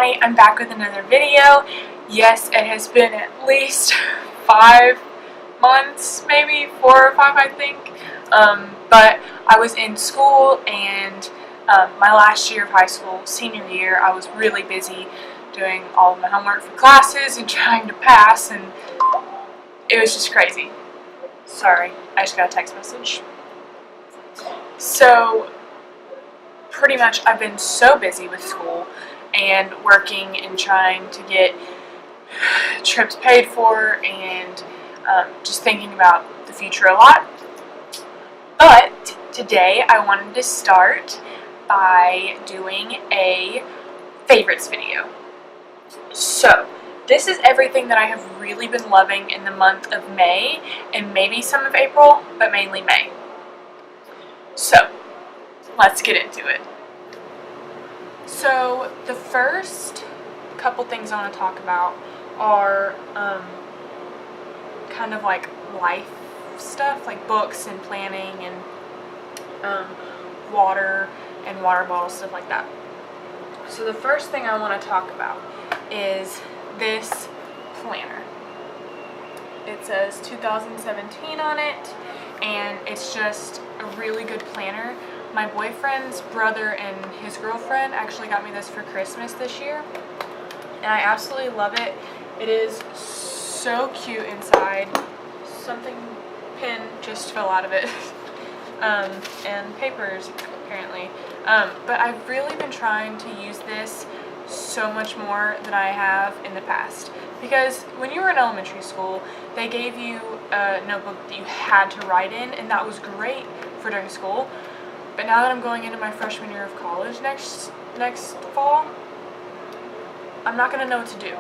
Hi, I'm back with another video. Yes, it has been at least 5 months, maybe 4 or 5 I think, but I was in school and my last year of high school, senior year, I was really busy doing all of my homework for classes and trying to pass, and it was just crazy. Sorry, I just got a text message. So pretty much I've been so busy with school and working and trying to get trips paid for and just thinking about the future a lot. But today I wanted to start by doing a favorites video. So this is everything that I have really been loving in the month of May and maybe some of April, but mainly May. So let's get into it. So the first couple things I want to talk about are kind of like life stuff, like books and planning and water and water bottles, stuff like that. So the first thing I want to talk about is this planner. It says 2017 on it, and it's just a really good planner. My boyfriend's brother and his girlfriend actually got me this for Christmas this year, and I absolutely love it. It is so cute inside. Something pin just fell out of it, and papers apparently. But I've really been trying to use this so much more than I have in the past, because when you were in elementary school, they gave you a notebook that you had to write in, and that was great for during school. But now that I'm going into my freshman year of college next fall, I'm not going to know what to do.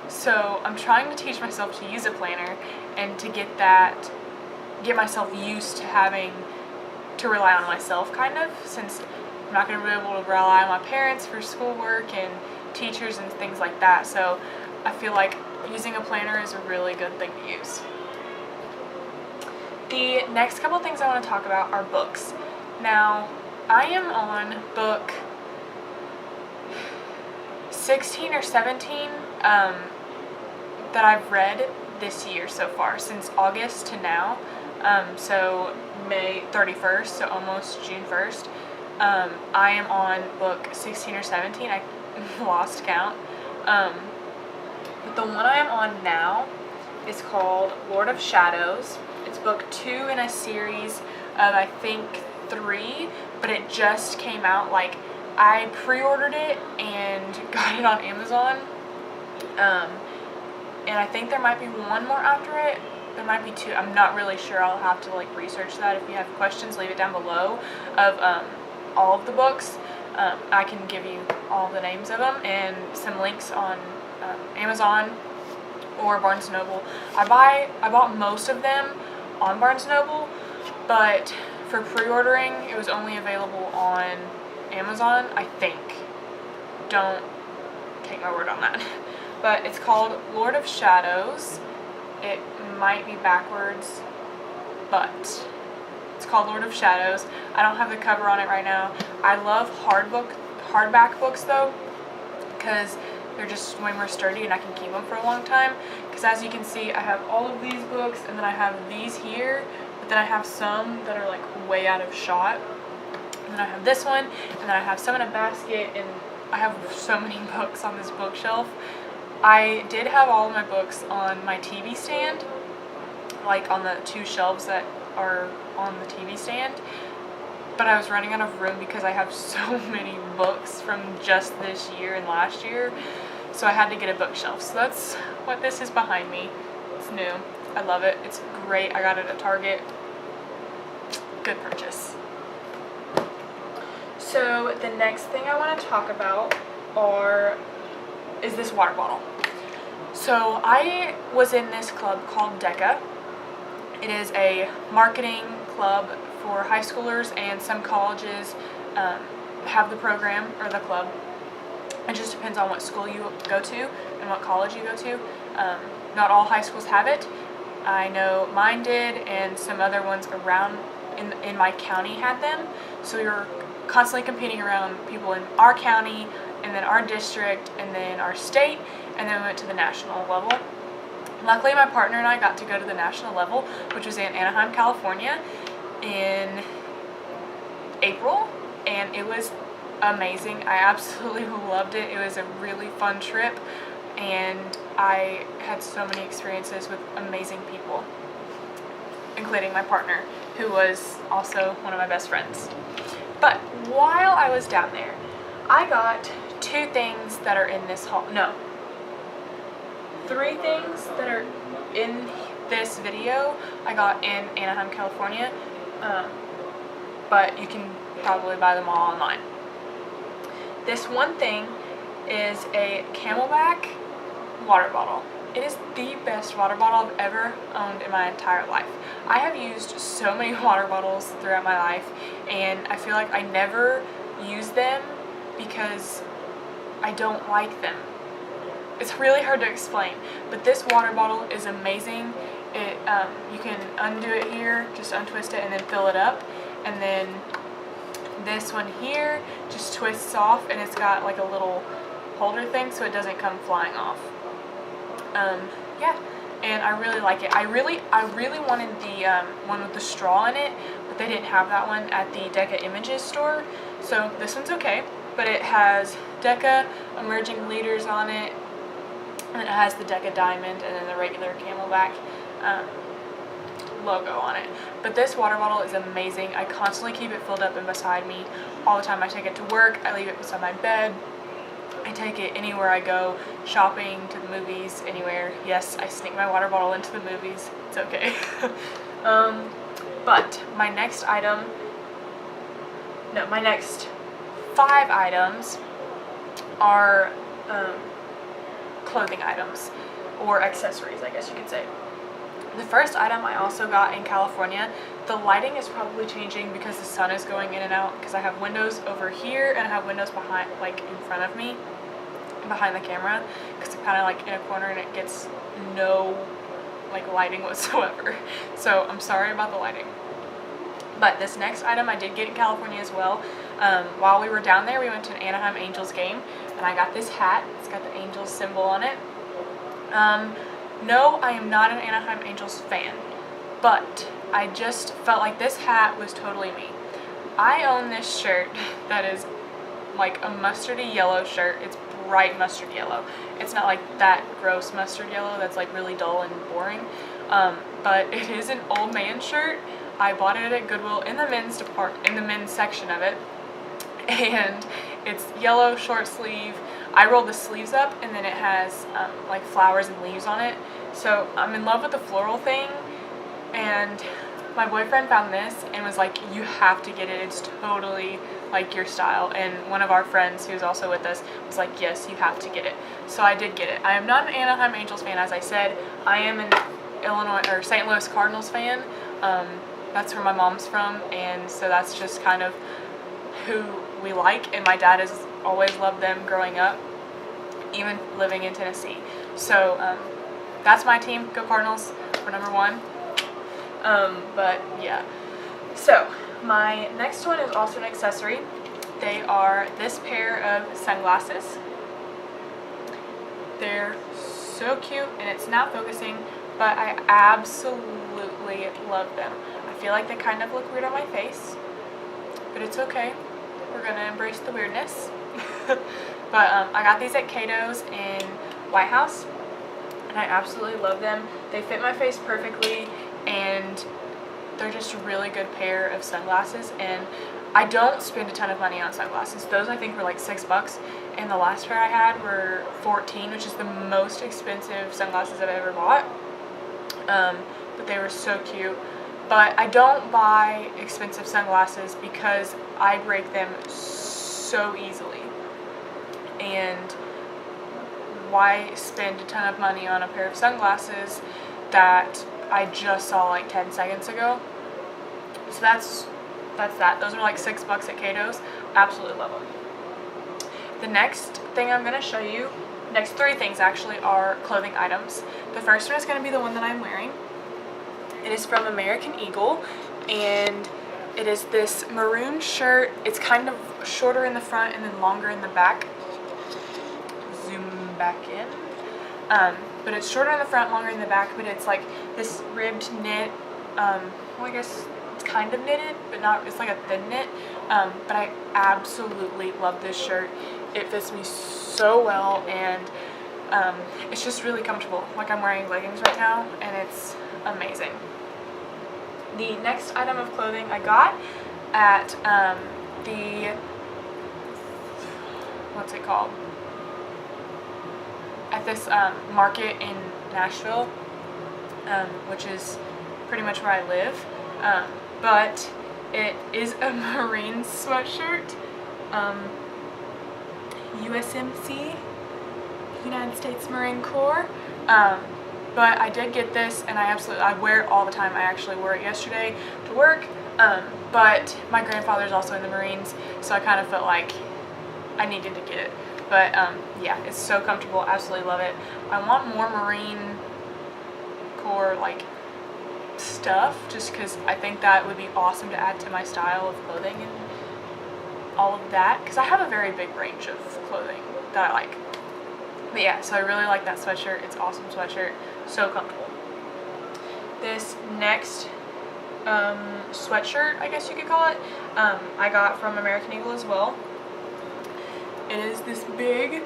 So I'm trying to teach myself to use a planner and to get myself used to having to rely on myself, kind of, since I'm not going to be able to rely on my parents for schoolwork and teachers and things like that. So I feel like using a planner is a really good thing to use. The next couple things I want to talk about are books. Now, I am on book 16 or 17 that I've read this year so far, since August to now, so May 31st, so almost June 1st. I am on book 16 or 17, I lost count, but the one I am on now is called Lord of Shadows. It's book 2 in a series of, I think, 3, but it just came out. Like, I pre-ordered it and got it on Amazon, and I think there might be one more after it. There might be 2. I'm not really sure. I'll have to research that. If you have questions, leave it down below of all of the books. I can give you all the names of them and some links on Amazon or Barnes & Noble. I bought most of them on Barnes & Noble, but for pre-ordering, it was only available on Amazon, I think. Don't take my word on that. But it's called Lord of Shadows. It might be backwards, but it's called Lord of Shadows. I don't have the cover on it right now. I love hardback books though, because they're just way more sturdy and I can keep them for a long time. Because as you can see, I have all of these books, and then I have these here, but then I have some that are way out of shot. And then I have this one, and then I have some in a basket, and I have so many books on this bookshelf. I did have all of my books on my TV stand, on the 2 shelves that are on the TV stand, but I was running out of room because I have so many books from just this year and last year, so I had to get a bookshelf. So that's what this is behind me. It's new. I love it. It's great. I got it at Target. Good purchase. So the next thing I want to talk about is this water bottle. So I was in this club called DECA. It is a marketing club for high schoolers, and some colleges have the program or the club. It just depends on what school you go to and what college you go to. Not all high schools have it. I know mine did, and some other ones around in my county had them. So we were constantly competing around people in our county and then our district, and then our state, and then we went to the national level. Luckily, my partner and I got to go to the national level, which was in Anaheim, California, in April, and it was amazing. I absolutely loved it. It was a really fun trip, and I had so many experiences with amazing people, including my partner, who was also one of my best friends. But while I was down there, I got 2 things that are in this haul. No, 3 things that are in this video I got in Anaheim, California, but you can probably buy them all online. This one thing is a Camelback water bottle. It is the best water bottle I've ever owned in my entire life. I have used so many water bottles throughout my life, and I feel like I never use them because I don't like them. It's really hard to explain, but this water bottle is amazing. It you can undo it here, just untwist it and then fill it up, and then this one here just twists off, and it's got like a little holder thing so it doesn't come flying off. Yeah, and I really like it. I really wanted the one with the straw in it, but they didn't have that one at the Deca Images store, so this one's okay. But it has Deca Emerging Leaders on it, and it has the Deca Diamond and then the regular Camelback logo on it. But this water bottle is amazing. I constantly keep it filled up and beside me all the time. I take it to work, I leave it beside my bed, I take it anywhere I go, shopping, to the movies, anywhere. Yes, I sneak my water bottle into the movies. It's okay. But my next 5 items are clothing items, or accessories, I guess you could say. The first item I also got in California. The lighting is probably changing because the sun is going in and out, because I have windows over here and I have windows behind, like in front of me, behind the camera, because I'm kind of like in a corner and it gets no like lighting whatsoever. So I'm sorry about the lighting. But this next item I did get in California as well. While we were down there, we went to an Anaheim Angels game, and I got this hat. It's got the Angels symbol on it. No, I am not an Anaheim Angels fan, but I just felt like this hat was totally me. I own this shirt that is like a mustardy yellow shirt. It's bright mustard yellow. It's not like that gross mustard yellow that's like really dull and boring, but it is an old man shirt. I bought it at Goodwill in the men's section of it, and it's yellow, short sleeve. I rolled the sleeves up, and then it has like flowers and leaves on it. So I'm in love with the floral thing, and my boyfriend found this and was like, you have to get it, it's totally like your style. And one of our friends who's also with us was like, yes, you have to get it. So I did get it. I am not an Anaheim Angels fan, as I said. I am an St. Louis Cardinals fan. That's where my mom's from, and so that's just kind of who we like, and my dad has always loved them growing up, even living in Tennessee. So that's my team. Go Cardinals. We're number 1. But yeah. So my next one is also an accessory. They are this pair of sunglasses. They're so cute, and it's not focusing, but I absolutely love them. I feel like they kind of look weird on my face, but it's okay. We're gonna embrace the weirdness. But I got these at Cato's in White House, and I absolutely love them. They fit my face perfectly, and they're just a really good pair of sunglasses, and I don't spend a ton of money on sunglasses. Those I think were like $6, and the last pair I had were $14, which is the most expensive sunglasses I've ever bought. But they were so cute. But I don't buy expensive sunglasses because I break them so easily. And why spend a ton of money on a pair of sunglasses that I just saw like 10 seconds ago? So that's that. Those are like $6 at Cato's. Absolutely love them. The next thing I'm going to show you, next 3 things actually, are clothing items. The first one is going to be the one that I'm wearing. It is from American Eagle, and it is this maroon shirt. It's kind of shorter in the front and then longer in the back. back in. But it's shorter in the front, longer in the back, but it's like this ribbed knit, well, I guess it's kind of knitted, but not, it's like a thin knit, but I absolutely love this shirt. It fits me so well, and it's just really comfortable. Like, I'm wearing leggings right now, and it's amazing. The next item of clothing I got at the, what's it called? At this market in Nashville, which is pretty much where I live, but it is a Marine sweatshirt, USMC, United States Marine Corps, but I did get this, and I wear it all the time. I actually wore it yesterday to work, but my grandfather's also in the Marines, so I kind of felt like I needed to get it. But yeah, it's so comfortable. Absolutely love it. I want more Marine Corps like stuff, just because I think that would be awesome to add to my style of clothing and all of that, because I have a very big range of clothing that I like. But yeah, so I really like that sweatshirt. It's an awesome sweatshirt, so comfortable. This next sweatshirt, I guess you could call it, I got from American Eagle as well. It is this big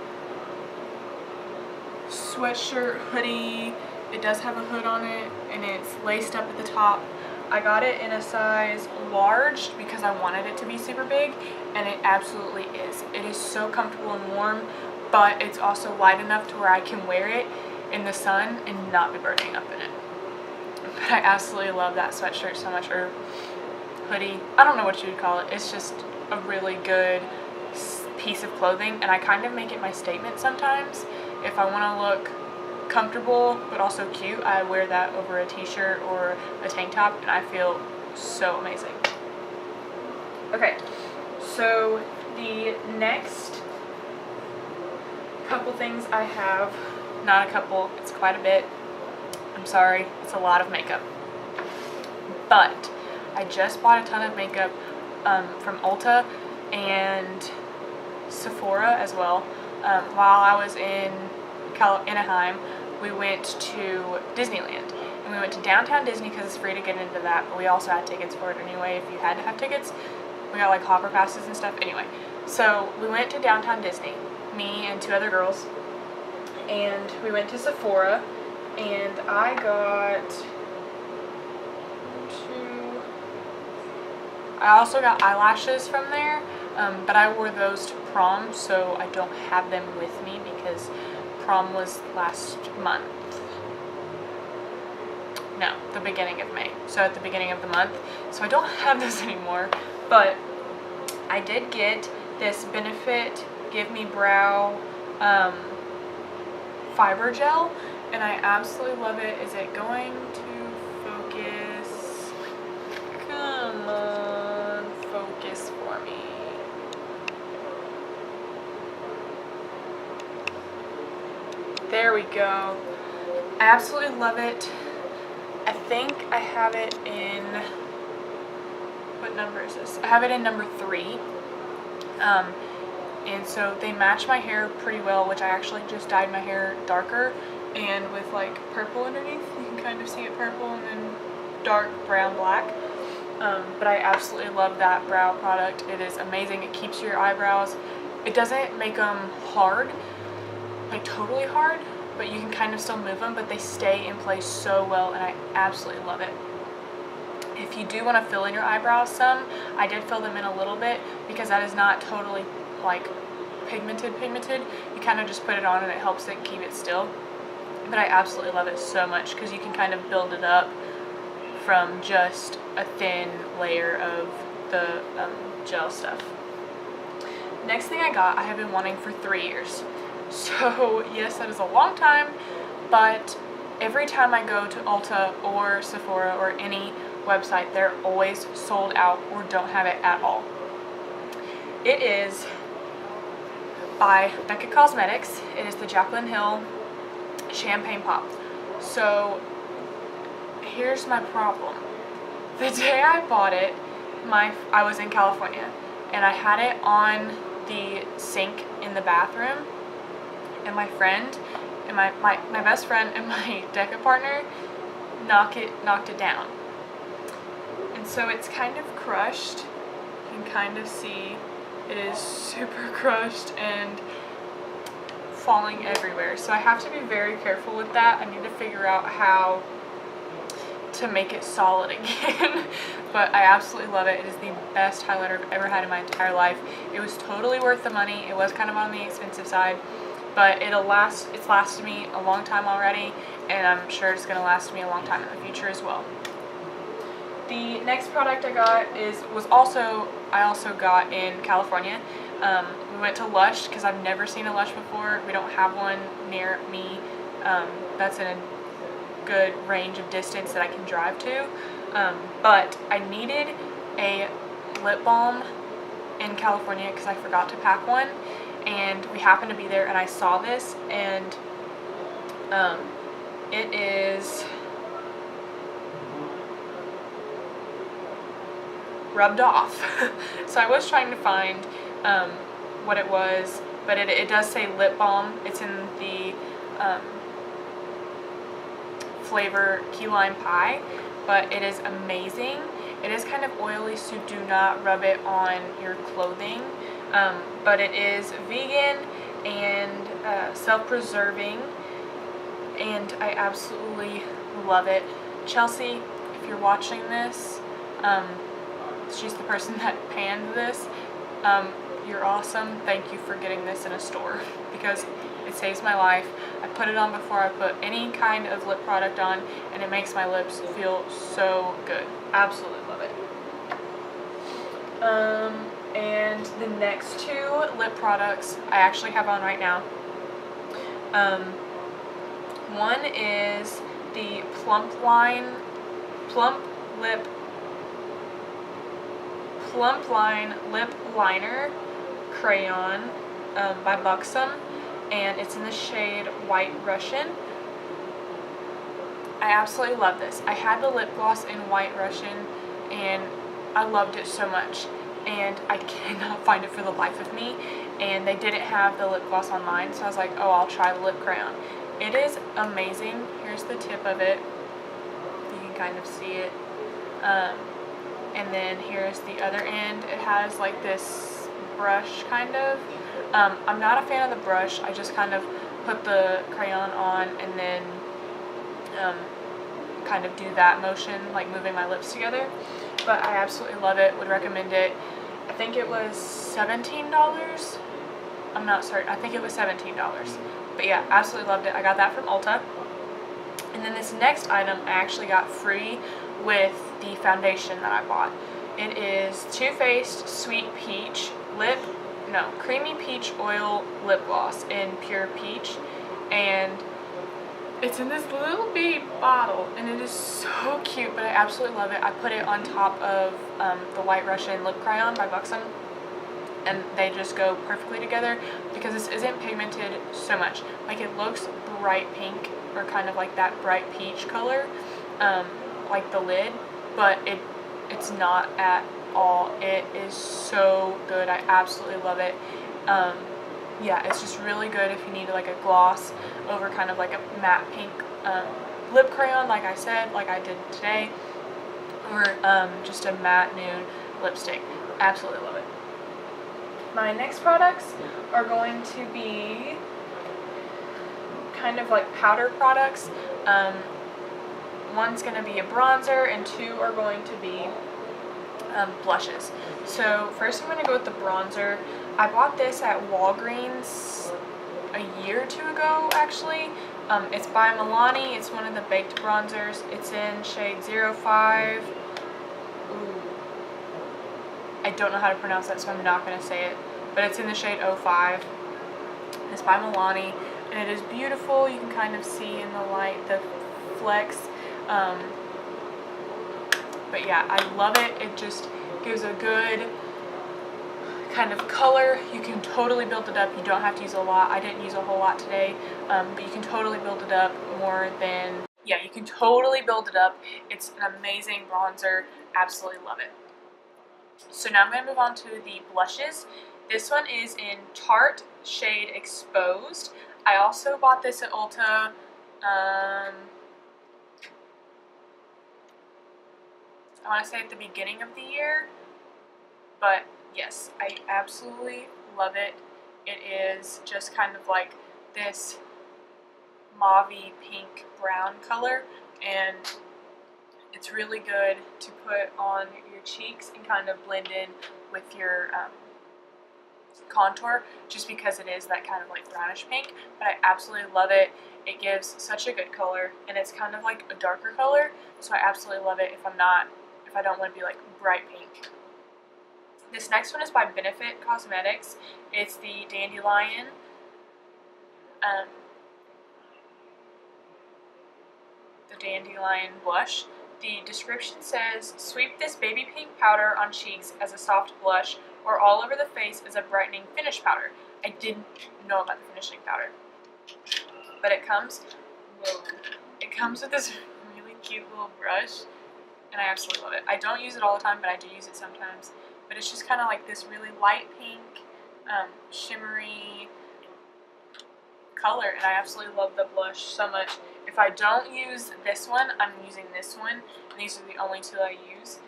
sweatshirt hoodie. It does have a hood on it, and it's laced up at the top. I got it in a size large because I wanted it to be super big, and it absolutely is. It is so comfortable and warm, but it's also wide enough to where I can wear it in the sun and not be burning up in it. But I absolutely love that sweatshirt so much, or hoodie. I don't know what you would call it. It's just a really good piece of clothing, and I kind of make it my statement sometimes. If I want to look comfortable but also cute, I wear that over a t-shirt or a tank top, and I feel so amazing. Okay, so the next couple things I have, not a couple, it's quite a bit. I'm sorry, it's a lot of makeup. But I just bought a ton of makeup from Ulta and Sephora as well. While I was in Anaheim, we went to Disneyland, and we went to Downtown Disney because it's free to get into that, but we also had tickets for it anyway if you had to have tickets. We got like hopper passes and stuff anyway. So we went to Downtown Disney, me and 2 other girls, and we went to Sephora, and I got I also got eyelashes from there, but I wore those to prom, so I don't have them with me because prom was last month. No, the beginning of May. So at the beginning of the month. So I don't have those anymore, but I did get this Benefit Give Me Brow fiber gel, and I absolutely love it. Is it going to focus? Come on, focus for me. There we go. I absolutely love it. I think I have it in, what number is this? I have it in number 3. And so they match my hair pretty well, which I actually just dyed my hair darker and with like purple underneath. You can kind of see it purple and then dark brown black. But I absolutely love that brow product. It is amazing. It keeps your eyebrows. It doesn't make them hard, like totally hard, but you can kind of still move them, but they stay in place so well, and I absolutely love it. If you do want to fill in your eyebrows some, I did fill them in a little bit because that is not totally like pigmented. You kind of just put it on and it helps it keep it still. But I absolutely love it so much because you can kind of build it up from just a thin layer of the gel stuff. Next thing I got, I have been wanting for 3 years. So yes, that is a long time, but every time I go to Ulta or Sephora or any website, they're always sold out or don't have it at all. It is by Becca Cosmetics. It is the Jaclyn Hill Champagne Pop. So here's my problem. The day I bought it, I was in California, and I had it on the sink in the bathroom, and my friend, and my best friend and my DECA partner knocked it down. And so it's kind of crushed. You can kind of see it is super crushed and falling everywhere. So I have to be very careful with that. I need to figure out how to make it solid again. But I absolutely love it. It is the best highlighter I've ever had in my entire life. It was totally worth the money. It was kind of on the expensive side, but it's lasted me a long time already, and I'm sure it's going to last me a long time in the future as well. The next product I got I also got in California. We went to Lush because I've never seen a Lush before. We don't have one near me that's in a good range of distance that I can drive to. But I needed a lip balm in California because I forgot to pack one, and we happened to be there and I saw this, and it is rubbed off. So I was trying to find what it was, but it does say lip balm. It's in the flavor key lime pie, but it is amazing. It is kind of oily, so do not rub it on your clothing, but it is vegan and self-preserving, and I absolutely love it. Chelsea, if you're watching this, she's the person that panned this. You're awesome. Thank you for getting this in a store because it saves my life. I put it on before I put any kind of lip product on, and it makes my lips feel so good. Absolutely love it. And the next two lip products I actually have on right now. One is the Plump Line Lip Liner Crayon by Buxom, and it's in the shade White Russian. I absolutely love this. I had the lip gloss in White Russian and I loved it so much, and I cannot find it for the life of me, and they didn't have the lip gloss online, so I was like, oh, I'll try the lip crayon. It is amazing. Here's the tip of it. You can kind of see it. And then here's the other end. It has like this brush kind of. I'm not a fan of the brush. I just kind of put the crayon on and then kind of do that motion, like moving my lips together. But I absolutely love it. Would recommend it. I think it was $17. I'm not certain. I think it was $17. But yeah, absolutely loved it. I got that from Ulta. And then this next item I actually got free with the foundation that I bought. It is Too Faced Sweet Peach Creamy Peach Oil Lip Gloss in Pure Peach, and it's in this little bitty bottle, and it is so cute, but I absolutely love it. I put it on top of the White Russian Lip Crayon by Buxom, and they just go perfectly together because this isn't pigmented so much. Like, it looks bright pink, or kind of like that bright peach color, like the lid, but it's not at all. It is so good. I absolutely love it. Yeah, it's just really good if you need like a gloss over kind of like a matte pink lip crayon, like I said, like I did today, or just a matte nude lipstick. Absolutely love it. My next products are going to be kind of like powder products. One's going to be a bronzer and two are going to be blushes. So first I'm going to go with the bronzer. I bought this at Walgreens a year or two ago, actually. It's by Milani. It's one of the baked bronzers. It's in shade 05. Ooh. I don't know how to pronounce that, so I'm not going to say it. But it's in the shade 05. It's by Milani, and it is beautiful. You can kind of see in the light the flecks. But yeah, I love it. It just gives a good kind of color. You can totally build it up. You don't have to use a lot. I didn't use a whole lot today, but you can totally build it up more than, yeah, you can totally build it up. It's an amazing bronzer. Absolutely love it. So now I'm going to move on to the blushes. This one is in Tarte shade Exposed. I also bought this at Ulta. I want to say at the beginning of the year, but yes, I absolutely love it. It is just kind of like this mauvey pink brown color, and it's really good to put on your cheeks and kind of blend in with your contour, just because it is that kind of like brownish pink. But I absolutely love it. It gives such a good color, and it's kind of like a darker color, so I absolutely love it if I don't want to be like bright pink. This next one is by Benefit Cosmetics. It's the Dandelion. The Dandelion blush. The description says, sweep this baby pink powder on cheeks as a soft blush or all over the face as a brightening finish powder. I didn't know about the finishing powder, but it comes with this really cute little brush, and I absolutely love it. I don't use it all the time, but I do use it sometimes. But it's just kind of like this really light pink, shimmery color, and I absolutely love the blush so much. If I don't use this one, I'm using this one, and these are the only two I use.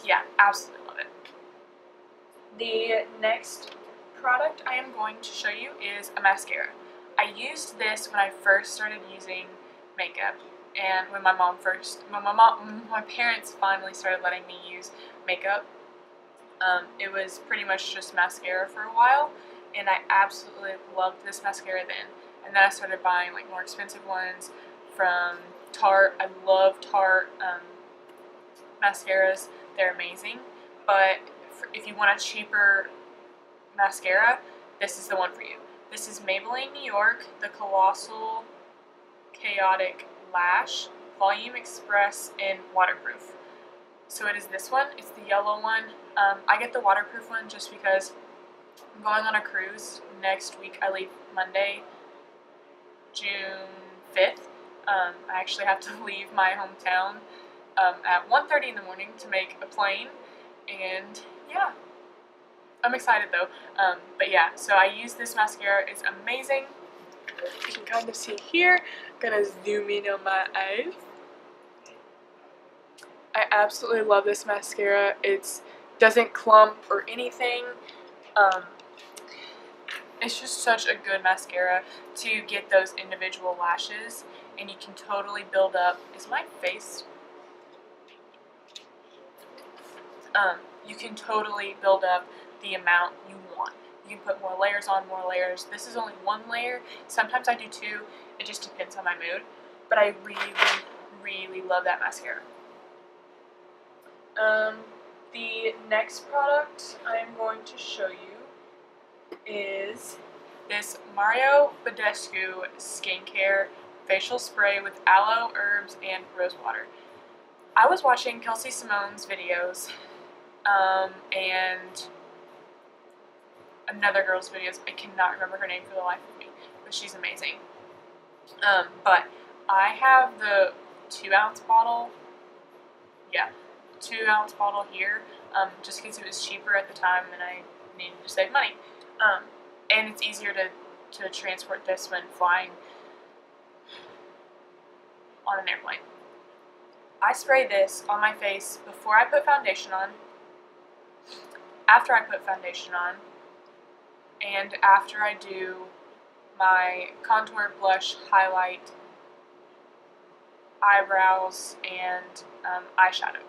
Yeah, absolutely love it. The next product I am going to show you is a mascara. I used this when I first started using makeup, and when my parents finally started letting me use makeup. It was pretty much just mascara for a while, and I absolutely loved this mascara then. And then I started buying like more expensive ones from Tarte. I love Tarte mascaras. They're amazing. But if you want a cheaper mascara, this is the one for you. This is Maybelline New York, the Colossal Chaotic Lash Volume Express in Waterproof. So it is this one. It's the yellow one. I get the waterproof one just because I'm going on a cruise next week. I leave Monday, June 5th. I actually have to leave my hometown at 1:30 in the morning to make a plane, and yeah, I'm excited though. But yeah, so I use this mascara. It's amazing. You can kind of see here. I'm gonna zoom in on my eyes. I absolutely love this mascara. It doesn't clump or anything. It's just such a good mascara to get those individual lashes, and you can totally build up. Is my face? You can totally build up the amount you want. You can put more layers on, more layers. This is only one layer. Sometimes I do two. It just depends on my mood. But I really, really love that mascara. The next product I am going to show you is this Mario Badescu Skincare Facial Spray with aloe, herbs, and rose water. I was watching Kelsey Simone's videos, and another girl's videos. I cannot remember her name for the life of me, but she's amazing. But I have the 2-ounce bottle. Yeah, 2-ounce bottle here, just because it was cheaper at the time and I needed to save money. And it's easier to transport this when flying on an airplane. I spray this on my face before I put foundation on, after I put foundation on, and after I do my contour, blush, highlight, eyebrows, and eyeshadow.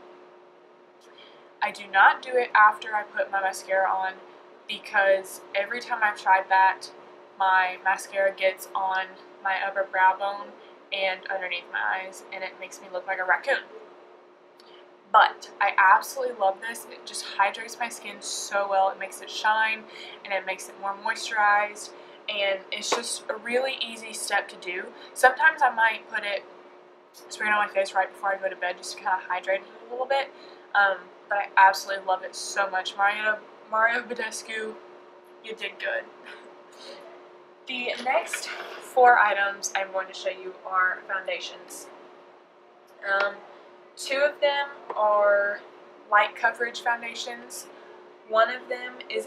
I do not do it after I put my mascara on, because every time I've tried that, my mascara gets on my upper brow bone and underneath my eyes, and it makes me look like a raccoon. But I absolutely love this. It just hydrates my skin so well. It makes it shine, and it makes it more moisturized, and it's just a really easy step to do. Sometimes I might spray it on my face right before I go to bed just to kind of hydrate it a little bit. But I absolutely love it so much. Mario Badescu, you did good. The next 4 items I'm going to show you are foundations. 2 of them are light coverage foundations. One of them is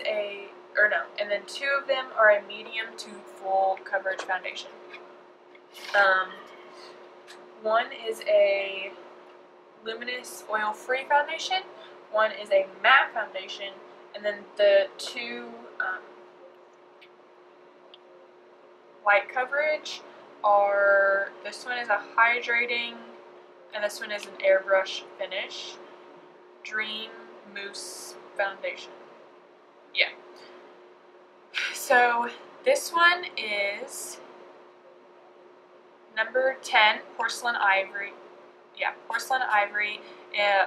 and then 2 of them are a medium to full coverage foundation. One is a luminous oil-free foundation, one is a matte foundation, and then the 2 white coverage are, this one is a hydrating, and this one is an airbrush finish. Dream Mousse foundation. Yeah. So this one is number 10, Porcelain Ivory. Yeah, Porcelain Ivory,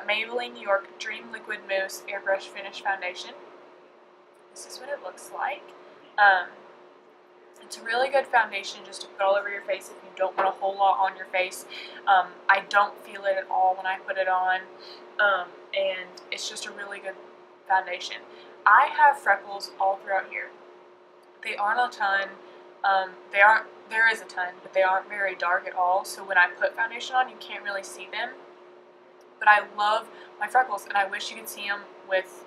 Maybelline New York Dream Liquid Mousse Airbrush Finish Foundation. This is what it looks like. It's a really good foundation just to put all over your face if you don't want a whole lot on your face. I don't feel it at all when I put it on, and it's just a really good foundation. I have freckles all throughout here. They aren't a ton. There is a ton, but they aren't very dark at all, so when I put foundation on, you can't really see them. But I love my freckles, and I wish you could see them with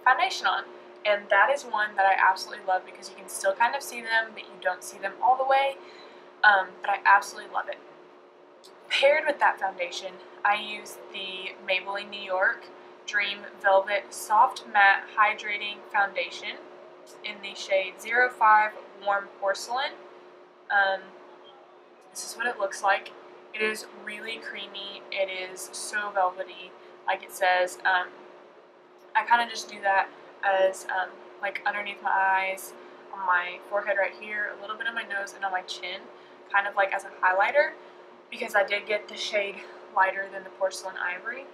foundation on. And that is one that I absolutely love because you can still kind of see them, but you don't see them all the way. But I absolutely love it. Paired with that foundation, I use the Maybelline New York Dream Velvet Soft Matte Hydrating Foundation in the shade 05 Warm Porcelain. This is what it looks like. It is really creamy. It is so velvety, like it says. I kind of just do that as like underneath my eyes, on my forehead right here, a little bit on my nose, and on my chin, kind of like as a highlighter, because I did get the shade lighter than the Porcelain Ivory.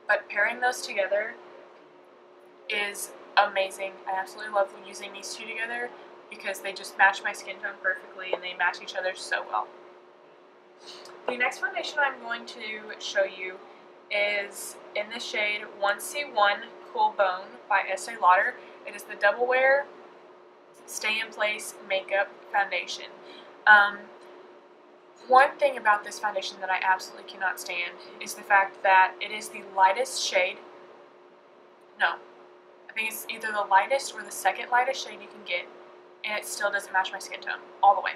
But pairing those together is amazing. I absolutely love using these two together because they just match my skin tone perfectly and they match each other so well. The next foundation I'm going to show you is in the shade 1C1 Cool Bone by Estee Lauder. It is the Double Wear Stay in Place Makeup Foundation. One thing about this foundation that I absolutely cannot stand is the fact that it is the lightest shade. No, I think it's either the lightest or the second lightest shade you can get, and it still doesn't match my skin tone all the way.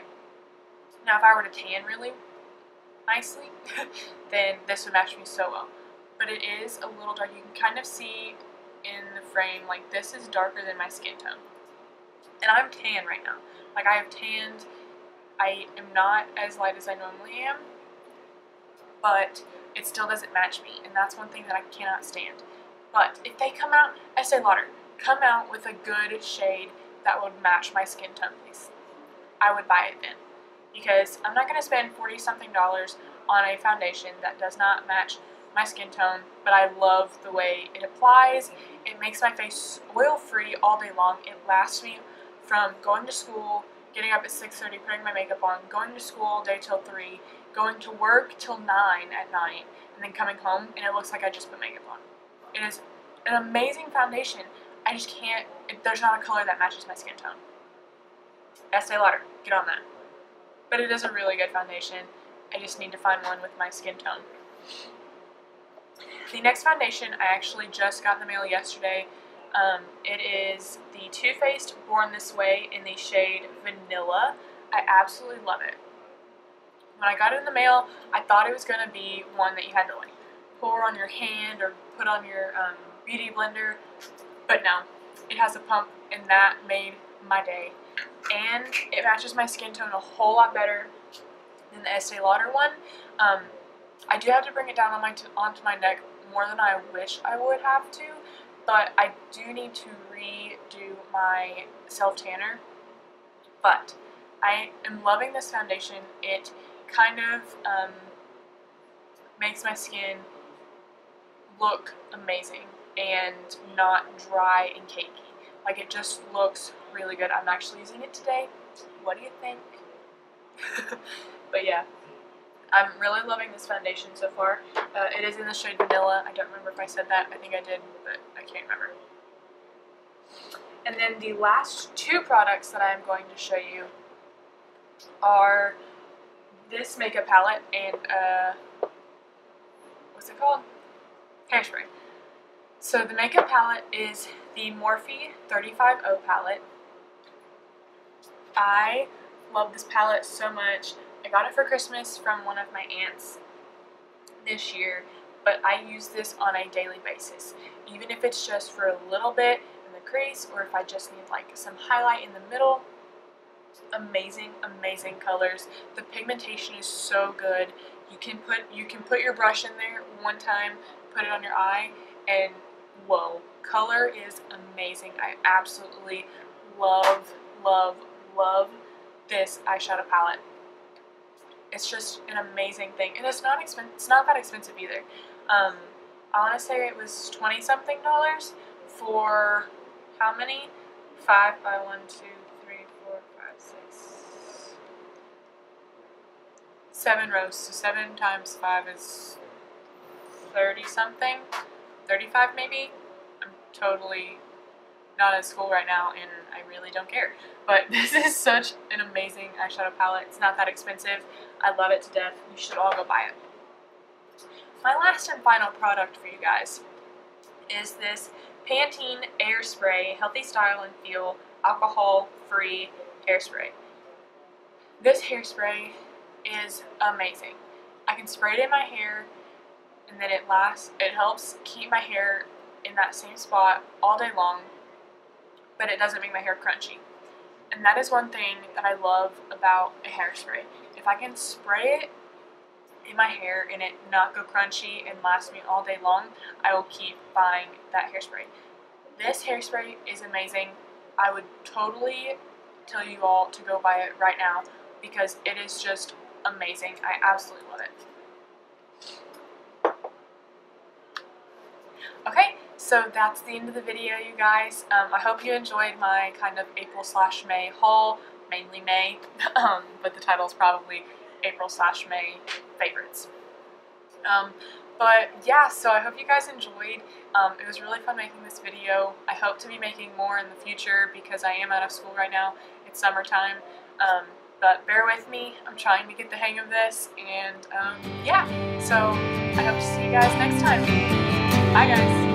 Now, if I were to tan really nicely, then this would match me so well. But it is a little dark. You can kind of see in the frame, like this is darker than my skin tone. And I'm tan right now. Like I have tanned. I am not as light as I normally am, but it still doesn't match me, and that's one thing that I cannot stand. But if they come out, Estee Lauder, come out with a good shade that would match my skin tone, please. I would buy it then, because I'm not going to spend $40-something on a foundation that does not match my skin tone, but I love the way it applies. It makes my face oil-free all day long. It lasts me from going to school, getting up at 6:30, putting my makeup on, going to school all day till 3, going to work till 9 at night, and then coming home, and it looks like I just put makeup on. It is an amazing foundation. I just can't, there's not a color that matches my skin tone. Estee Lauder, get on that. But it is a really good foundation. I just need to find one with my skin tone. The next foundation I actually just got in the mail yesterday. It is the Too Faced Born This Way in the shade Vanilla. I absolutely love it. When I got it in the mail, I thought it was going to be one that you had to like pour on your hand or put on your beauty blender, but no, it has a pump, and that made my day. And it matches my skin tone a whole lot better than the Estee Lauder one. I do have to bring it down on onto my neck more than I wish I would have to, but I do need to redo my self-tanner. But I am loving this foundation. It kind of makes my skin look amazing and not dry and cakey. Like, it just looks really good. I'm actually using it today. What do you think? But yeah, I'm really loving this foundation so far. It is in the shade Vanilla. I don't remember if I said that. I think I did, but I can't remember. And then the last two products that I'm going to show you are this makeup palette and what's it called? Hairspray. So the makeup palette is the Morphe 35O palette. I love this palette so much. I got it for Christmas from one of my aunts this year, but I use this on a daily basis. Even if it's just for a little bit in the crease, or if I just need like some highlight in the middle. Amazing, amazing colors. The pigmentation is so good. You can put your brush in there one time, put it on your eye, and whoa, color is amazing. I absolutely love, love, love this eyeshadow palette. It's just an amazing thing, and it's not that expensive either. I want to say it was $20-something for how many? 5 by 1, 2, 3, 4, 5, 6, 7 rows. So 7 times 5 is 30-something, 35 maybe. I'm totally not at school right now, and I really don't care. But this is such an amazing eyeshadow palette. It's not that expensive. I love it to death. You should all go buy it. My last and final product for you guys is this Pantene Airspray Healthy Style and Feel Alcohol-Free Hairspray. This hairspray is amazing. I can spray it in my hair, and then it helps keep my hair in that same spot all day long, but it doesn't make my hair crunchy. And that is one thing that I love about a hairspray. If I can spray it in my hair and it not go crunchy and last me all day long, I will keep buying that hairspray. This hairspray is amazing. I would totally tell you all to go buy it right now because it is just amazing. I absolutely love it. Okay, so that's the end of the video, you guys. I hope you enjoyed my kind of April/May haul, mainly May, but the title is probably April/May favorites. But yeah, so I hope you guys enjoyed. It was really fun making this video. I hope to be making more in the future because I am out of school right now. It's summertime. But bear with me. I'm trying to get the hang of this. And yeah, so I hope to see you guys next time. Bye guys.